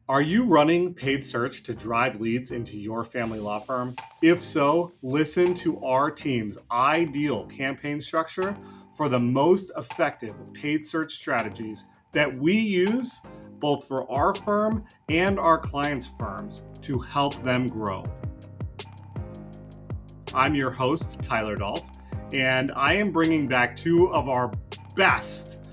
Are you running paid search to drive leads into your family law firm? If so, listen to our team's ideal campaign structure for the most effective paid search strategies that we use both for our firm and our clients' firms to help them grow. I'm your host, Tyler Dolph, and I am bringing back two of our best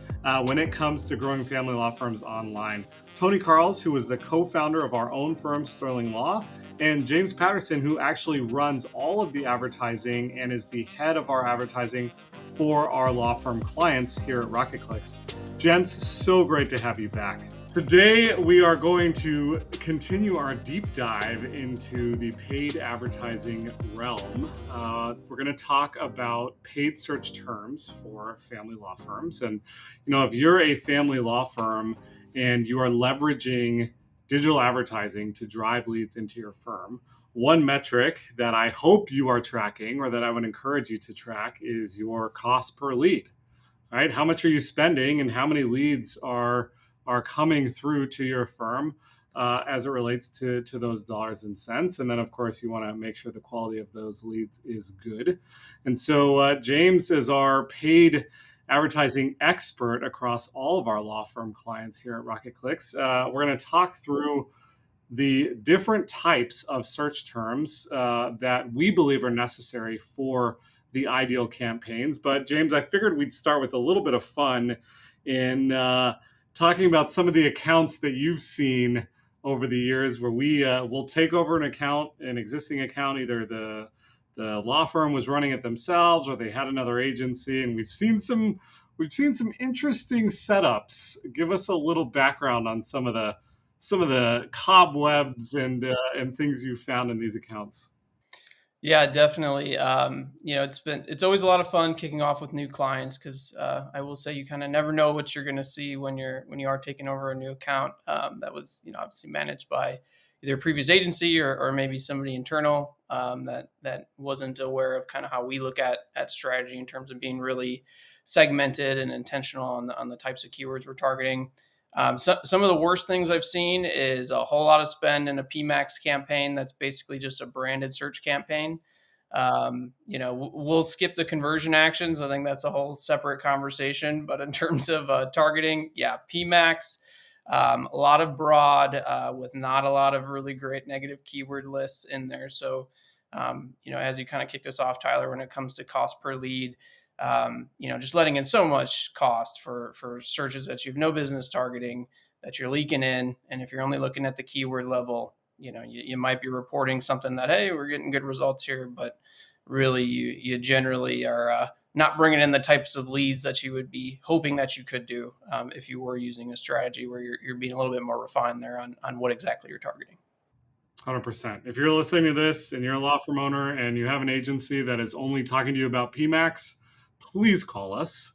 when it comes to growing family law firms online. Tony Carls, who is the co-founder of our own firm, Sterling Law, and James Patterson, who actually runs all of the advertising and is the head of our advertising for our law firm clients here at Rocket Clicks. Gents, so great to have you back. Today, we are going to continue our deep dive into the paid advertising realm. We're going to talk about paid search terms for family law firms. And, if you're a family law firm and you are leveraging digital advertising to drive leads into your firm, one metric that I hope you are tracking, or that I would encourage you to track, is your cost per lead, right? How much are you spending and how many leads are coming through to your firm as it relates to those dollars and cents. And then, of course, you want to make sure the quality of those leads is good. And so James is our paid advertising expert across all of our law firm clients here at Rocket Clicks. We're going to talk through the different types of search terms that we believe are necessary for the ideal campaigns. But James, I figured we'd start with a little bit of fun in talking about some of the accounts that you've seen over the years, where we will take over an existing account, either the law firm was running it themselves or they had another agency, and we've seen some interesting setups. Give us a little background on some of the cobwebs and things you've found in these accounts. Yeah, definitely. It's always a lot of fun kicking off with new clients because I will say you kind of never know what you're going to see when you are taking over a new account that was obviously managed by either a previous agency or maybe somebody internal that wasn't aware of kind of how we look at strategy in terms of being really segmented and intentional on the types of keywords we're targeting. Some of the worst things I've seen is a whole lot of spend in a PMAX campaign that's basically just a branded search campaign. We'll skip the conversion actions. I think that's a whole separate conversation. But in terms of targeting, yeah, PMAX, a lot of broad with not a lot of really great negative keyword lists in there. So, as you kind of kicked us off, Tyler, when it comes to cost per lead, just letting in so much cost for searches that you've no business targeting, that you're leaking in. And if you're only looking at the keyword level, you might be reporting something that, hey, we're getting good results here, but really you generally are not bringing in the types of leads that you would be hoping that you could do if you were using a strategy where you're being a little bit more refined there on what exactly you're targeting. 100%. If you're listening to this and you're a law firm owner and you have an agency that is only talking to you about PMAX, please call us.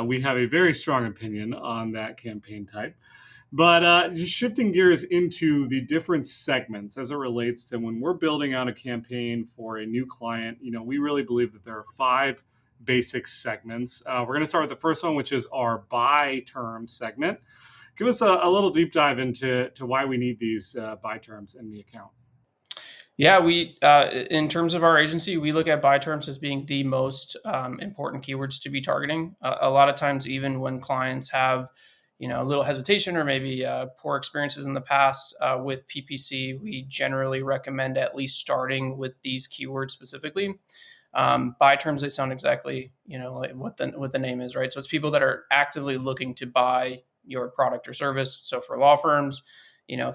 We have a very strong opinion on that campaign type. But just shifting gears into the different segments as it relates to when we're building out a campaign for a new client, we really believe that there are 5 basic segments. We're going to start with the first one, which is our buy term segment. Give us a little deep dive into why we need these buy terms in the account. Yeah, we in terms of our agency, we look at buy terms as being the most important keywords to be targeting. A lot of times, even when clients have a little hesitation or maybe poor experiences in the past with PPC, we generally recommend at least starting with these keywords specifically. Buy terms, they sound exactly like what the name is, right? So it's people that are actively looking to buy your product or service. So for law firms,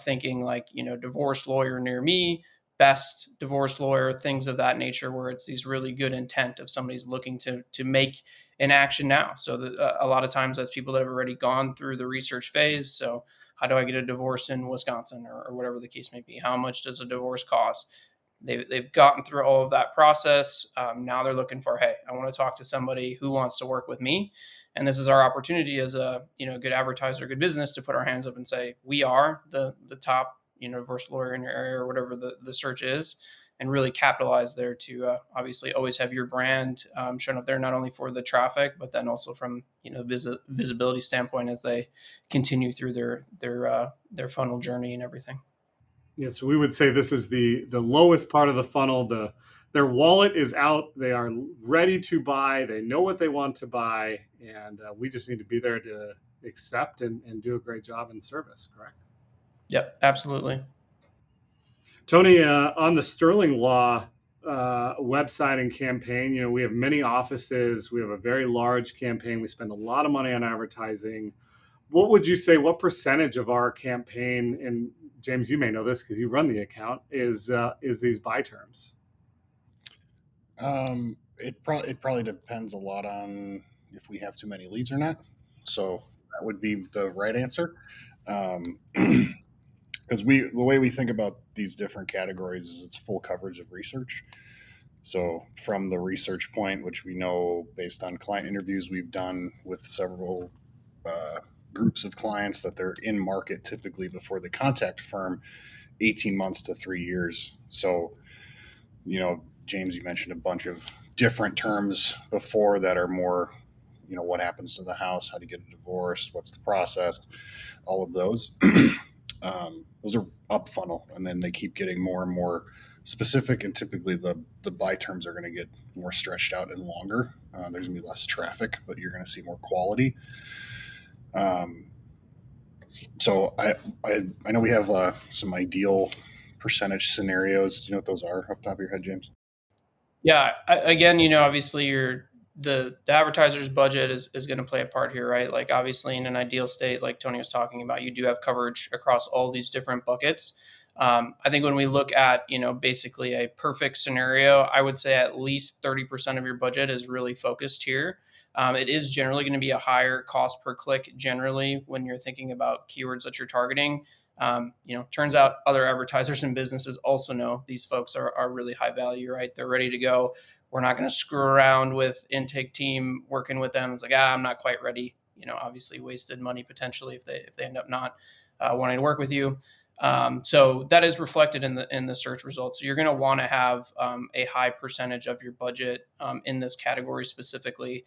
thinking like divorce lawyer near me, best divorce lawyer, things of that nature, where it's these really good intent of somebody's looking to make an action now. So a lot of times that's people that have already gone through the research phase. So how do I get a divorce in Wisconsin or whatever the case may be? How much does a divorce cost? They've gotten through all of that process. Now they're looking for, hey, I want to talk to somebody who wants to work with me. And this is our opportunity as a good advertiser, good business, to put our hands up and say, we are the top divorce lawyer in your area or whatever the search is. and really capitalize there to obviously always have your brand shown up there, not only for the traffic, but then also from visibility standpoint as they continue through their funnel journey and everything. Yes, we would say this is the lowest part of the funnel. Their wallet is out. They are ready to buy. They know what they want to buy, and we just need to be there to accept and do a great job in service. Correct? Yep, absolutely. Tony, on the Sterling Law website and campaign, we have many offices. We have a very large campaign. We spend a lot of money on advertising. What would you say? What percentage of our campaign, and James, you may know this because you run the account, is these buy terms? It probably depends a lot on if we have too many leads or not. So that would be the right answer. Because the way we think about these different categories is it's full coverage of research. So from the research point, which we know based on client interviews we've done with several groups of clients that they're in market typically before they contact firm, 18 months to 3 years. So, James, you mentioned a bunch of different terms before that are more, what happens to the house, how to get a divorce, what's the process, all of those. Those are up funnel, and then they keep getting more and more specific, and typically the buy terms are going to get more stretched out and longer. There's going to be less traffic, but you're going to see more quality. So I know we have some ideal percentage scenarios. Do you know what those are off the top of your head, James? Yeah, again, obviously the advertiser's budget is going to play a part here, right? Like obviously in an ideal state, like Tony was talking about, you do have coverage across all these different buckets. I think when we look at, basically a perfect scenario, I would say at least 30% of your budget is really focused here. It is generally going to be a higher cost per click generally when you're thinking about keywords that you're targeting. Turns out other advertisers and businesses also know these folks are really high value, right? They're ready to go. We're not going to screw around with intake team working with them. It's like, I'm not quite ready. Obviously wasted money potentially if they end up not wanting to work with you. So that is reflected in the search results. So you're going to want to have a high percentage of your budget in this category specifically.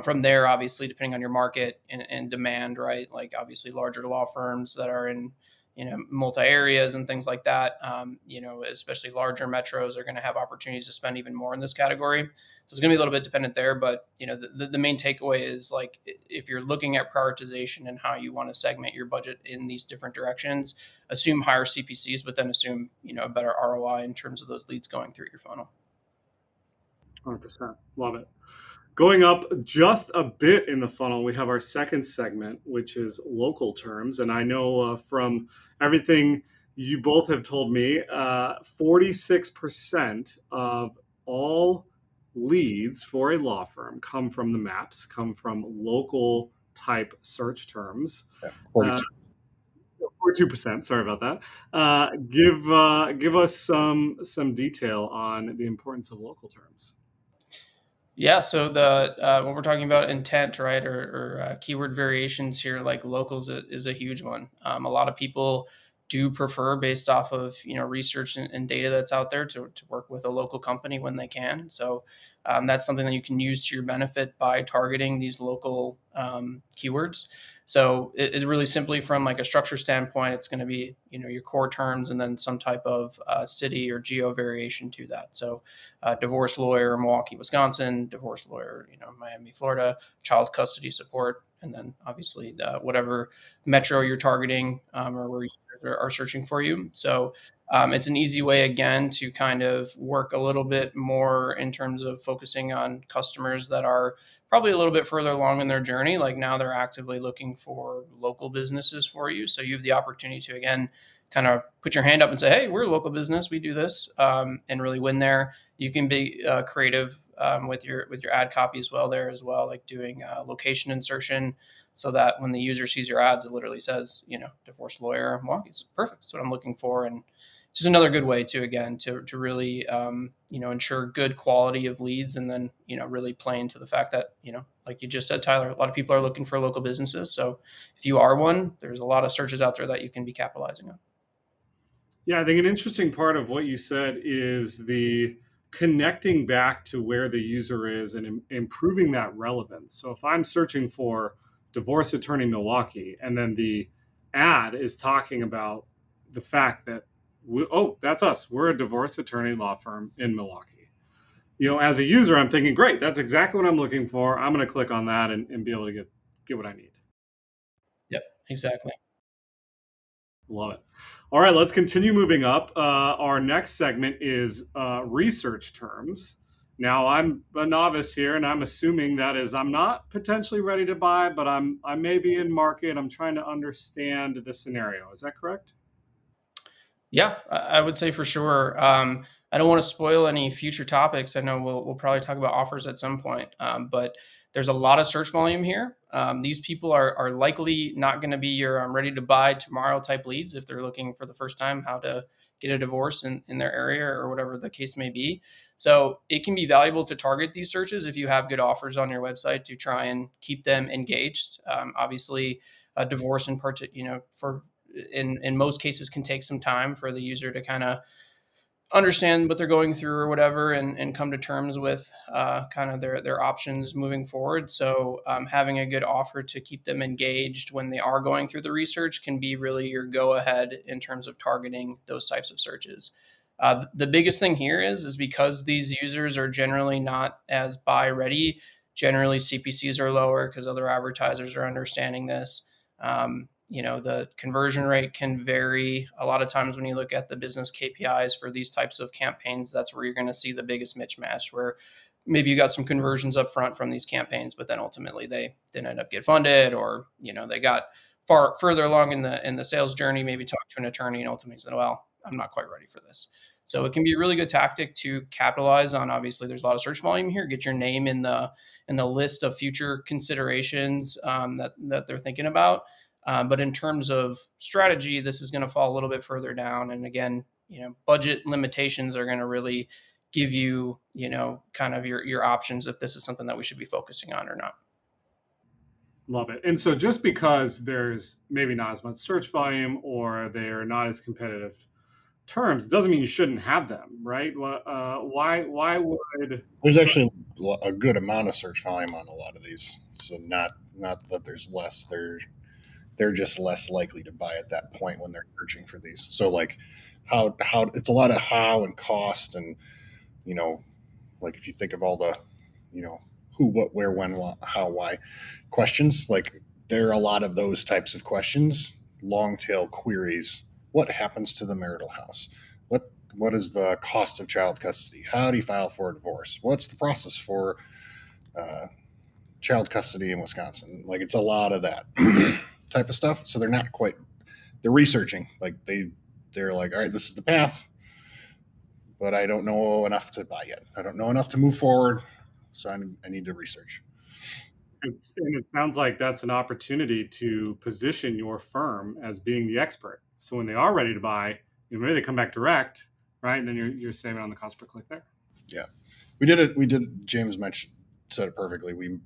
From there, obviously, depending on your market and demand, right? Like obviously larger law firms that are in multi areas and things like that. Especially larger metros are going to have opportunities to spend even more in this category. So it's going to be a little bit dependent there, but the main takeaway is like if you're looking at prioritization and how you want to segment your budget in these different directions, assume higher CPCs, but then assume a better ROI in terms of those leads going through your funnel. 100%. Love it. Going up just a bit in the funnel, we have our second segment, which is local terms. And I know from everything you both have told me, 46% of all leads for a law firm come from the maps, come from local type search terms. Yeah, 42. 42%. Sorry about that. Give us some detail on the importance of local terms. Yeah, so when we're talking about intent, right, or keyword variations here, like locals is a huge one. A lot of people do prefer, based off of research and data that's out there, to work with a local company when they can. So that's something that you can use to your benefit by targeting these local keywords. So it's really simply from like a structure standpoint, it's going to be your core terms and then some type of city or geo variation to that. So divorce lawyer, Milwaukee, Wisconsin; divorce lawyer, Miami, Florida; child custody support, and then obviously whatever metro you're targeting or where users are searching for you. So it's an easy way, again, to kind of work a little bit more in terms of focusing on customers that are probably a little bit further along in their journey. Like now they're actively looking for local businesses for you. So you have the opportunity to, again, kind of put your hand up and say, hey, we're a local business, we do this, and really win there. You can be creative with your ad copy as well there as well, like doing location insertion so that when the user sees your ads, it literally says, divorce lawyer, Milwaukee. It's perfect. That's what I'm looking for. And just another good way to, again, to really, ensure good quality of leads, and then, really play into the fact that, like you just said, Tyler, a lot of people are looking for local businesses. So if you are one, there's a lot of searches out there that you can be capitalizing on. Yeah, I think an interesting part of what you said is the connecting back to where the user is and improving that relevance. So if I'm searching for divorce attorney Milwaukee and then the ad is talking about the fact that oh, that's us. We're a divorce attorney law firm in Milwaukee. As a user, I'm thinking, great, that's exactly what I'm looking for. I'm going to click on that and be able to get what I need. Yep, exactly. Love it. All right, let's continue moving up. Our next segment is research terms. Now, I'm a novice here, and I'm assuming that is I'm not potentially ready to buy, but I may be in market. I'm trying to understand the scenario. Is that correct? Yeah, I would say for sure. I don't want to spoil any future topics. I know we'll probably talk about offers at some point, but there's a lot of search volume here. These people are likely not going to be your ready to buy tomorrow type leads if they're looking for the first time how to get a divorce in their area or whatever the case may be. So it can be valuable to target these searches if you have good offers on your website to try and keep them engaged. Obviously, a divorce in part, for in most cases can take some time for the user to kind of understand what they're going through or whatever and come to terms with kind of their options moving forward. So having a good offer to keep them engaged when they are going through the research can be really your go ahead in terms of targeting those types of searches. The biggest thing here is because these users are generally not as buy ready. Generally, CPCs are lower because other advertisers are understanding this. The conversion rate can vary. A lot of times when you look at the business KPIs for these types of campaigns, that's where you're going to see the biggest mismatch, where maybe you got some conversions up front from these campaigns, but then ultimately they didn't end up get funded, or they got far further along in the sales journey, maybe talk to an attorney and ultimately said, well, I'm not quite ready for this. So it can be a really good tactic to capitalize on. Obviously, there's a lot of search volume here. Get your name in the list of future considerations that they're thinking about. But in terms of strategy, this is going to fall a little bit further down. And again, budget limitations are going to really give you, kind of your options if this is something that we should be focusing on or not. Love it. And so just because there's maybe not as much search volume or they're not as competitive terms doesn't mean you shouldn't have them, right? Why would There's actually a good amount of search volume on a lot of these. So not that there's less. They're just less likely to buy at that point when they're searching for these. So like how it's a lot of how and cost and you know like if you think of all the who, what, where, when, how, why questions, like there are a lot of those types of questions, long tail queries. What happens to the marital house? What is the cost of child custody? How do you file for a divorce? What's the process for uh, child custody in Wisconsin? Like it's a lot of that type of stuff. So they're researching. Like they're like, all right, this is the path, but I don't know enough to buy yet. I don't know enough to move forward. So I need to research. it sounds like that's an opportunity to position your firm as being the expert. So when they are ready to buy, maybe they come back direct, right? And then you're saving on the cost per click there. Yeah, we did it. We did. James mentioned said it perfectly. We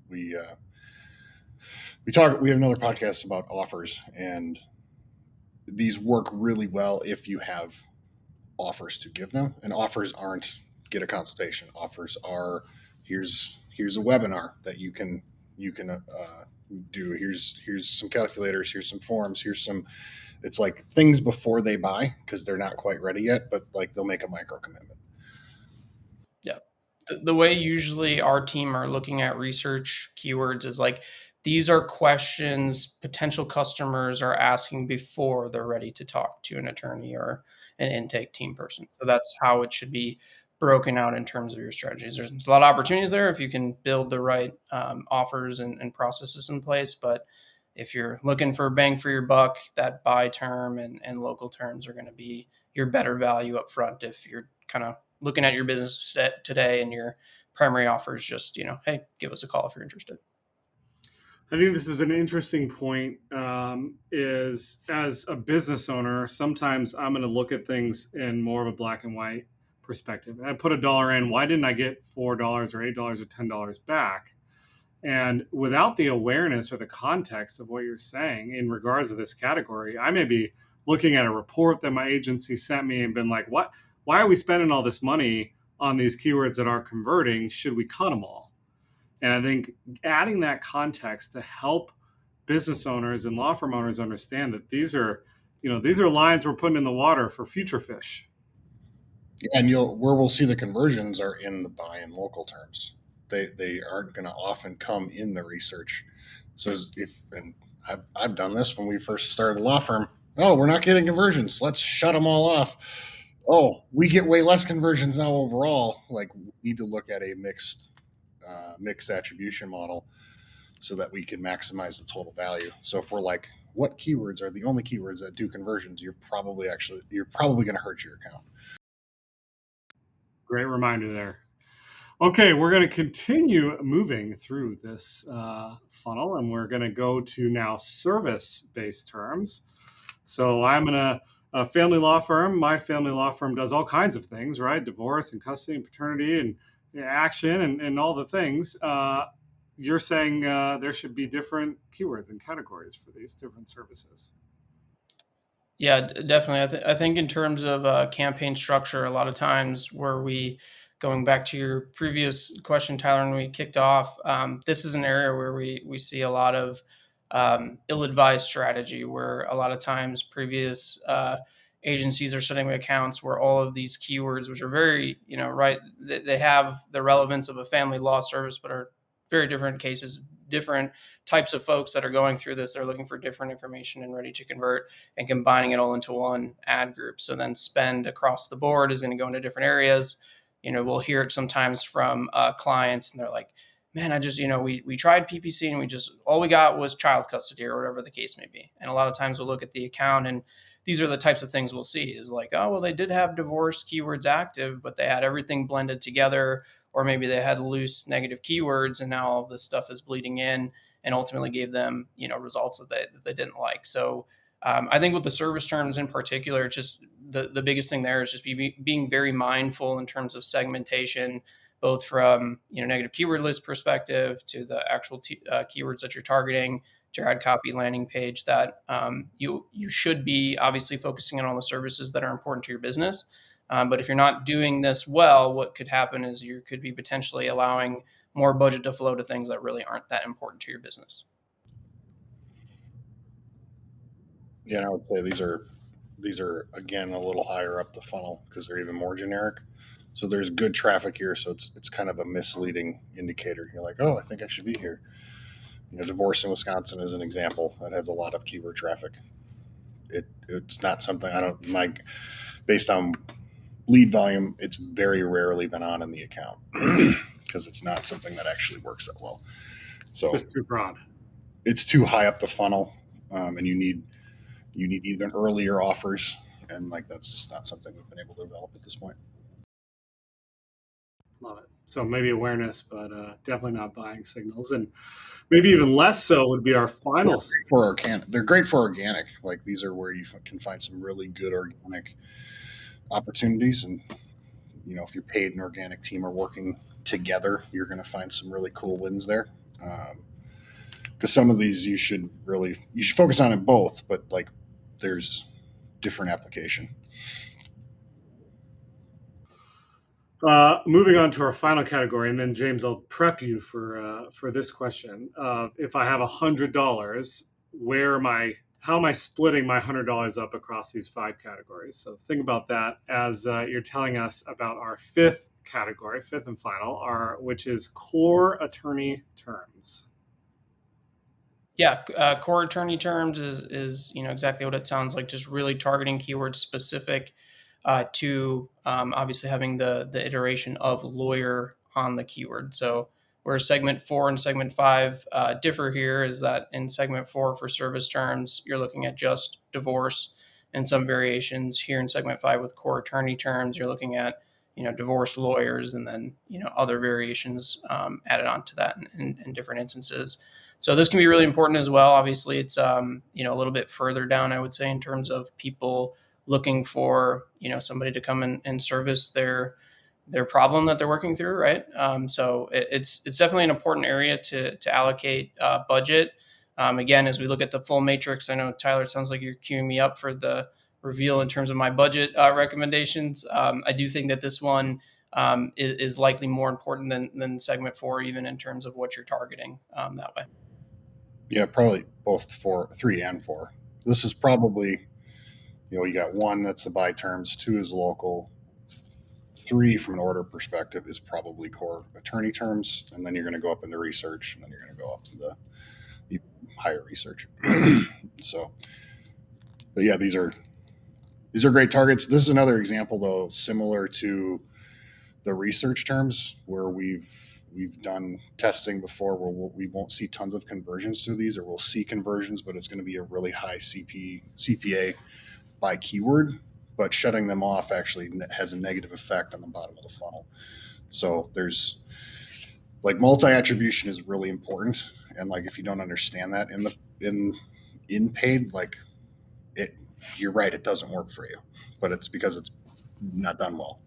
talk. We have another podcast about offers, and these work really well if you have offers to give them. And offers aren't get a consultation. Offers are here's a webinar that you can do. Here's some calculators. Here's some forms. Here's some. It's like things before they buy because they're not quite ready yet, but like they'll make a micro commitment. Yeah. The way usually our team are looking at research keywords is like these are questions potential customers are asking before they're ready to talk to an attorney or an intake team person. So that's how it should be broken out in terms of your strategies. There's a lot of opportunities there if you can build the right offers and processes in place. But if you're looking for bang for your buck, that buy term and local terms are going to be your better value up front if you're kind of looking at your business today and your primary offer is just, hey, give us a call if you're interested. I think this is an interesting point. Is as a business owner, sometimes I'm going to look at things in more of a black and white perspective. I put $1 in. Why didn't I get $4 or $8 or $10 back? And without the awareness or the context of what you're saying in regards to this category, I may be looking at a report that my agency sent me and been like, what? Why are we spending all this money on these keywords that aren't converting? Should we cut them all? And I think adding that context to help business owners and law firm owners understand that these are lines we're putting in the water for future fish. And where we'll see the conversions are in the buy and local terms. They aren't going to often come in the research. So I've done this when we first started a law firm. Oh, we're not getting conversions. Let's shut them all off. Oh, we get way less conversions now overall. Like, we need to look at a mixed attribution model so that we can maximize the total value. So if we're like, what keywords are the only keywords that do conversions, you're probably going to hurt your account. Great reminder there. Okay, we're going to continue moving through this funnel, and we're going to go to now service-based terms. So I'm in a family law firm. My family law firm does all kinds of things, right? Divorce and custody and paternity and action and all the things. You're saying there should be different keywords and categories for these different services. Yeah, definitely. I think in terms of campaign structure, a lot of times going back to your previous question, Tyler, when we kicked off, this is an area where we see a lot of ill-advised strategy, where a lot of times previous agencies are setting accounts where all of these keywords, which are very, right, they have the relevance of a family law service, but are very different cases, different types of folks that are going through this. They're looking for different information and ready to convert, and combining it all into one ad group. So then spend across the board is going to go into different areas. We'll hear it sometimes from clients, and they're like, man, I just, we tried PPC and all we got was child custody or whatever the case may be. And a lot of times we'll look at the account, and these are the types of things we'll see is like, oh, well, they did have divorce keywords active, but they had everything blended together, or maybe they had loose negative keywords, and now all this stuff is bleeding in and ultimately gave them, results that they didn't like. So I think with the service terms in particular, it's just the biggest thing there is just being very mindful in terms of segmentation, both from negative keyword list perspective to the actual keywords that you're targeting, to your ad copy landing page, that you should be obviously focusing on the services that are important to your business. But if you're not doing this well, what could happen is you could be potentially allowing more budget to flow to things that really aren't that important to your business. Yeah, I would say these are again a little higher up the funnel because they're even more generic. So there's good traffic here, so it's kind of a misleading indicator. You're like, oh, I think I should be here. Divorce in Wisconsin is an example that has a lot of keyword traffic. It's not something based on lead volume, it's very rarely been on in the account because it's not something that actually works that well. So it's too broad. It's too high up the funnel, and you need even earlier offers, and that's just not something we've been able to develop at this point. Love it. So maybe awareness, but definitely not buying signals, and maybe even less so would be our final. They're great for organic. Like, these are where you can find some really good organic opportunities, and if your paid and organic team are working together, you're going to find some really cool wins there. Because some of these you should focus on in both, but there's different application. Moving on to our final category, and then James, I'll prep you for this question. If I have $100, how am I splitting my $100 up across these 5 categories? So think about that as you're telling us about our 5th category, 5th and final, which is core attorney terms. Yeah, core attorney terms is exactly what it sounds like, just really targeting keywords specific to obviously having the iteration of lawyer on the keyword. So where segment 4 and segment 5 differ here is that in segment 4 for service terms, you're looking at just divorce and some variations. Here in segment 5 with core attorney terms, you're looking at divorce lawyers, and then other variations added on to that in different instances. So this can be really important as well. Obviously, it's a little bit further down, I would say, in terms of people looking for somebody to come and service their problem that they're working through, right? So it's definitely an important area to allocate budget. Again, as we look at the full matrix, I know Tyler, it sounds like you're queuing me up for the reveal in terms of my budget recommendations. I do think that this one is likely more important than segment 4, even in terms of what you're targeting that way. Yeah, probably both 3 and 4. This is probably, you got 1 that's the buy terms, 2 is local, 3 from an order perspective is probably core attorney terms, and then you're going to go up into research, and then you're going to go up to the higher research. So, but yeah, these are great targets. This is another example, though, similar to the research terms, where we've done testing before where we won't see tons of conversions through these, or we'll see conversions, but it's going to be a really high CPA by keyword, but shutting them off actually has a negative effect on the bottom of the funnel. So there's multi-attribution is really important. And if you don't understand that in paid, you're right, it doesn't work for you, but it's because it's not done well.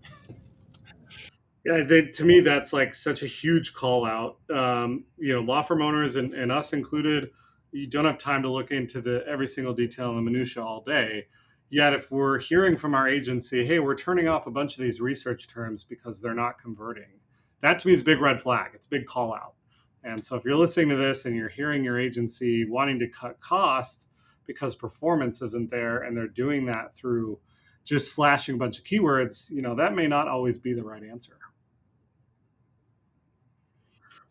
Yeah, to me, that's such a huge call out. Law firm owners and us included, you don't have time to look into every single detail in the minutia all day. Yet, if we're hearing from our agency, hey, we're turning off a bunch of these research terms because they're not converting, that to me is a big red flag. It's a big call out. And so if you're listening to this and you're hearing your agency wanting to cut costs because performance isn't there, and they're doing that through just slashing a bunch of keywords, that may not always be the right answer.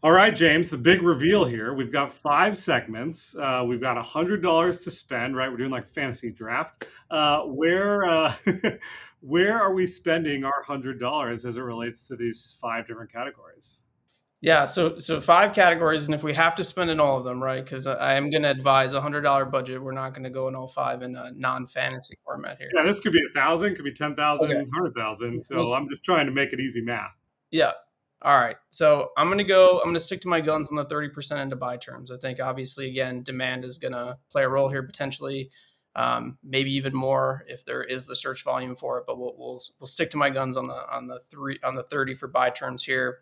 All right, James, the big reveal here. We've got 5 segments. We've got $100 to spend, right? We're doing like fantasy draft. Where are we spending our $100 as it relates to these 5 different categories? Yeah, so 5 categories, and if we have to spend in all of them, right? Because I am going to advise $100 budget. We're not going to go in all 5 in a non-fantasy format here. Yeah, this could be 1,000, could be 10,000, okay. 100,000. So I'm just trying to make it easy math. Yeah. All right. So I'm going to stick to my guns on the 30% into buy terms. I think obviously, again, demand is going to play a role here potentially, maybe even more if there is the search volume for it. But we'll stick to my guns on the 30 for buy terms here.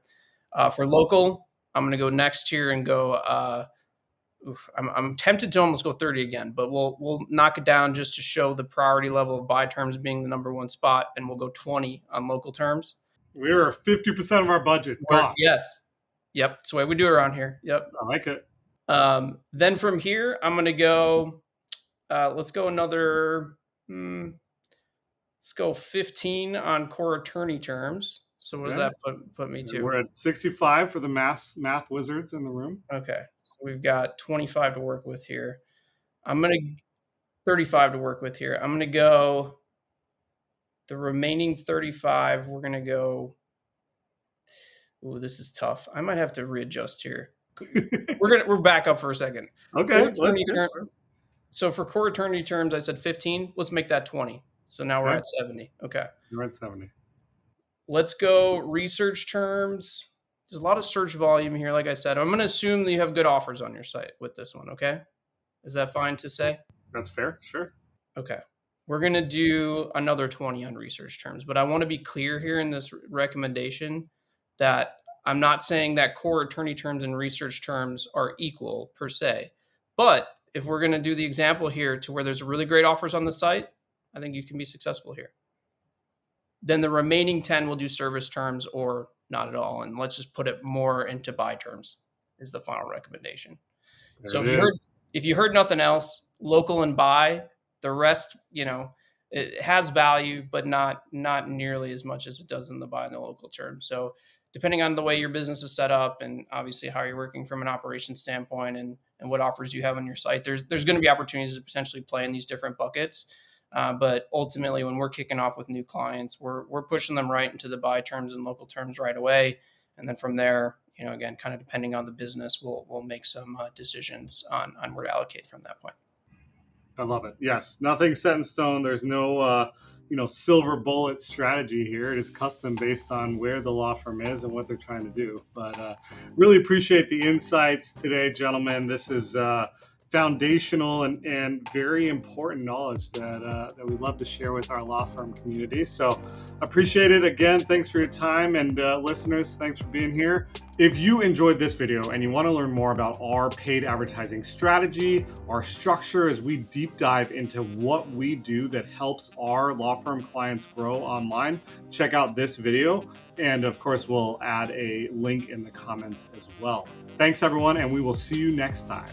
For local, I'm going to go next here and go. I'm tempted to almost go 30 again, but we'll knock it down just to show the priority level of buy terms being the number 1 spot, and we'll go 20 on local terms. We're 50% of our budget. Yes. Yep. That's the way we do around here. Yep. I like it. Then from here, I'm going to go, let's go another, let's go 15 on core attorney terms. So what does that put me to? We're at 65 for the math wizards in the room. Okay. So we've got 25 to work with here. 35 to work with here. I'm going to go the remaining 35. We're going to go. Ooh, this is tough. I might have to readjust here. We're back up for a second. Okay. So for core attorney terms, I said 15. Let's make that 20. So now we're at 70. Okay. You're at 70. Let's go research terms. There's a lot of search volume here. Like I said, I'm going to assume that you have good offers on your site with this one. Okay. Is that fine to say? That's fair. Sure. Okay. We're going to do another 20 on research terms, but I want to be clear here in this recommendation that I'm not saying that core attorney terms and research terms are equal per se. But if we're going to do the example here to where there's really great offers on the site, I think you can be successful here. Then the remaining 10 will do service terms or not at all. And let's just put it more into buy terms is the final recommendation. So if you heard nothing else, local and buy, the rest, it has value, but not nearly as much as it does in the buy and the local term. So depending on the way your business is set up and obviously how you're working from an operations standpoint and what offers you have on your site, there's going to be opportunities to potentially play in these different buckets. But ultimately, when we're kicking off with new clients, we're pushing them right into the buy terms and local terms right away. And then from there, again, kind of depending on the business, we'll make some decisions on where to allocate from that point. I love it. Yes. Nothing set in stone. There's no, silver bullet strategy here. It is custom based on where the law firm is and what they're trying to do. But really appreciate the insights today, gentlemen. This is foundational and very important knowledge that we love to share with our law firm community. So appreciate it. Again, thanks for your time, and listeners, thanks for being here. If you enjoyed this video and you want to learn more about our paid advertising strategy, our structure as we deep dive into what we do that helps our law firm clients grow online, check out this video. And of course, we'll add a link in the comments as well. Thanks everyone, and we will see you next time.